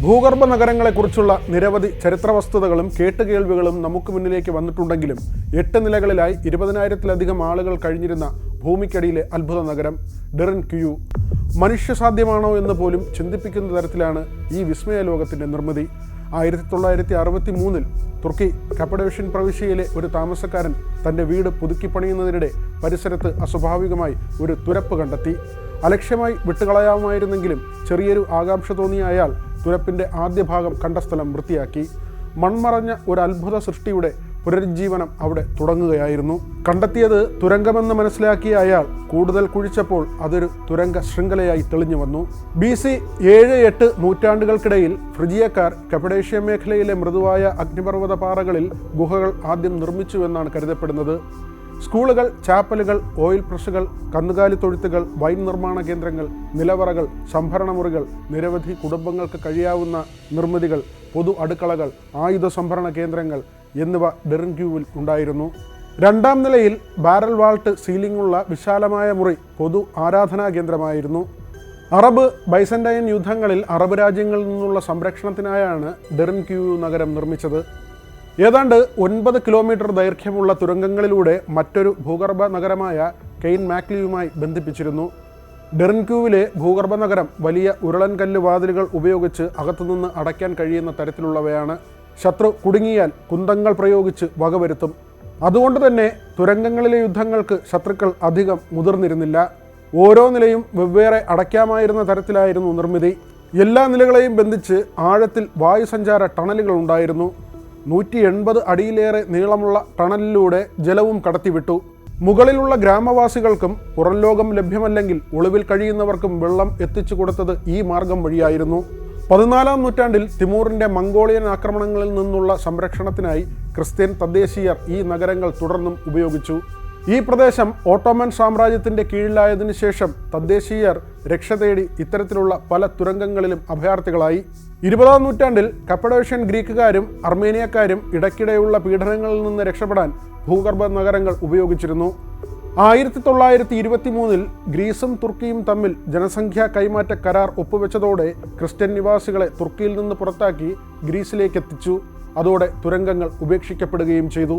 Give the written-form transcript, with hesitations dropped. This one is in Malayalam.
ഭൂഗർഭ നഗരങ്ങളെക്കുറിച്ചുള്ള നിരവധി ചരിത്ര വസ്തുതകളും കേട്ടുകേൾവികളും നമുക്ക് മുന്നിലേക്ക് വന്നിട്ടുണ്ടെങ്കിലും 8 നിലകളിലായി 20,000-ലധികം ആളുകൾ കഴിഞ്ഞിരുന്ന ഭൂമിക്കടിയിലെ അത്ഭുത നഗരം ഡെറിൻക്യൂ മനുഷ്യസാധ്യമാണോ എന്ന് പോലും ചിന്തിപ്പിക്കുന്ന തരത്തിലാണ് ഈ വിസ്മയ ലോകത്തിൻ്റെ നിർമ്മിതി. 1963-ൽ തുർക്കി കപ്പഡോഷ്യൻ പ്രവിശ്യയിലെ ഒരു താമസക്കാരൻ തൻ്റെ വീട് പുതുക്കിപ്പണിയുന്നതിനിടെ പരിസരത്ത് അസ്വാഭാവികമായി ഒരു തുരപ്പ് കണ്ടെത്തി. അലക്ഷ്യമായി വിട്ടുകളയാമായിരുന്നെങ്കിലും ചെറിയൊരു ആകാംക്ഷ തോന്നിയ അയാൾ തുരപ്പിൻ്റെ ആദ്യ ഭാഗം കണ്ട സ്ഥലം വൃത്തിയാക്കി. മൺമറഞ്ഞ ഒരു അത്ഭുത സൃഷ്ടിയുടെ പുനരുജ്ജീവനം അവിടെ തുടങ്ങുകയായിരുന്നു. കണ്ടെത്തിയത് തുരങ്കമെന്ന് മനസ്സിലാക്കിയ അയാൾ കൂടുതൽ കുഴിച്ചപ്പോൾ അതൊരു തുരങ്ക ശൃംഖലയായി തെളിഞ്ഞു വന്നു. BC 7-8 നൂറ്റാണ്ടുകൾക്കിടയിൽ ഫ്രിജിയക്കാർ കപ്പഡോഷ്യ മേഖലയിലെ മൃദുവായ അഗ്നിപർവ്വത പാറകളിൽ ഗുഹകൾ ആദ്യം നിർമ്മിച്ചുവെന്നാണ് കരുതപ്പെടുന്നത്. സ്കൂളുകൾ, ചാപ്പലുകൾ, ഓയിൽ പ്രസ്സുകൾ, കന്നുകാലി തൊഴുത്തുകൾ, വൈൻ നിർമ്മാണ കേന്ദ്രങ്ങൾ, നിലവറകൾ, സംഭരണ മുറികൾ, നിരവധി കുടുംബങ്ങൾക്ക് കഴിയാവുന്ന നിർമ്മിതികൾ, പൊതു അടുക്കളകൾ, ആയുധ സംഭരണ കേന്ദ്രങ്ങൾ എന്നിവ ഡെറിൻക്യൂവിൽ ഉണ്ടായിരുന്നു. 2-ാം നിലയിൽ ബാരൽ വാൾട്ട് സീലിംഗുള്ള വിശാലമായ മുറി പൊതു ആരാധനാ കേന്ദ്രമായിരുന്നു. അറബ് ബൈസന്റൈൻ യുദ്ധങ്ങളിൽ അറബ് രാജ്യങ്ങളിൽ നിന്നുള്ള സംരക്ഷണത്തിനായാണ് ഡെറിൻക്യൂ നഗരം നിർമ്മിച്ചത്. ഏതാണ്ട് 9 കിലോമീറ്റർ ദൈർഘ്യമുള്ള തുരങ്കങ്ങളിലൂടെ മറ്റൊരു ഭൂഗർഭ നഗരമായ കെയ്ൻ മാക്ലിയുമായി ബന്ധിപ്പിച്ചിരുന്നു. ഡെറിൻക്യൂവിലെ ഭൂഗർഭ നഗരം വലിയ ഉരുളൻ കല്ല് വാതിലുകൾ ഉപയോഗിച്ച് അകത്തുനിന്ന് അടയ്ക്കാൻ കഴിയുന്ന തരത്തിലുള്ളവയാണ്. ശത്രു കുടുങ്ങിയാൽ കുന്തങ്ങൾ പ്രയോഗിച്ച് വകവരുത്തും. അതുകൊണ്ട് തന്നെ തുരങ്കങ്ങളിലെ യുദ്ധങ്ങൾക്ക് ശത്രുക്കൾ അധികം മുതിർന്നിരുന്നില്ല. ഓരോ നിലയും വെവ്വേറെ അടയ്ക്കാമായിരുന്ന തരത്തിലായിരുന്നു നിർമ്മിതി. എല്ലാ നിലകളെയും ബന്ധിച്ച് ആഴത്തിൽ വായുസഞ്ചാര ടണലുകൾ ഉണ്ടായിരുന്നു. 180 അടിയിലേറെ നീളമുള്ള ടണലിലൂടെ ജലവും കടത്തിവിട്ടു. മുകളിലുള്ള ഗ്രാമവാസികൾക്കും പുറം ലോകം ലഭ്യമല്ലെങ്കിൽ ഒളിവിൽ കഴിയുന്നവർക്കും വെള്ളം എത്തിച്ചു കൊടുത്തത് ഈ മാർഗം വഴിയായിരുന്നു. 14-ാം നൂറ്റാണ്ടിൽ തിമൂറിൻ്റെ മംഗോളിയൻ ആക്രമണങ്ങളിൽ നിന്നുള്ള സംരക്ഷണത്തിനായി ക്രിസ്ത്യൻ തദ്ദേശീയർ ഈ നഗരങ്ങൾ തുടർന്നും ഉപയോഗിച്ചു. ഈ പ്രദേശം ഓട്ടോമൻ സാമ്രാജ്യത്തിൻ്റെ കീഴിലായതിനു ശേഷം തദ്ദേശീയർ രക്ഷ തേടി ഇത്തരത്തിലുള്ള പല തുരങ്കങ്ങളിലും അഭയാർത്ഥികളായി. 20-ാം നൂറ്റാണ്ടിൽ കപ്പഡോഷ്യൻ ഗ്രീക്കുകാരും അർമേനിയക്കാരും ഇടയ്ക്കിടെയുള്ള പീഡനങ്ങളിൽ നിന്ന് രക്ഷപ്പെടാൻ ഭൂഗർഭ നഗരങ്ങൾ ഉപയോഗിച്ചിരുന്നു. 1923-ൽ ഗ്രീസും തുർക്കിയും തമ്മിൽ ജനസംഖ്യാ കൈമാറ്റ കരാർ ഒപ്പുവെച്ചതോടെ ക്രിസ്ത്യൻ നിവാസികളെ തുർക്കിയിൽ നിന്ന് പുറത്താക്കി ഗ്രീസിലേക്ക് എത്തിച്ചു. അതോടെ തുരങ്കങ്ങൾ ഉപേക്ഷിക്കപ്പെടുകയും ചെയ്തു.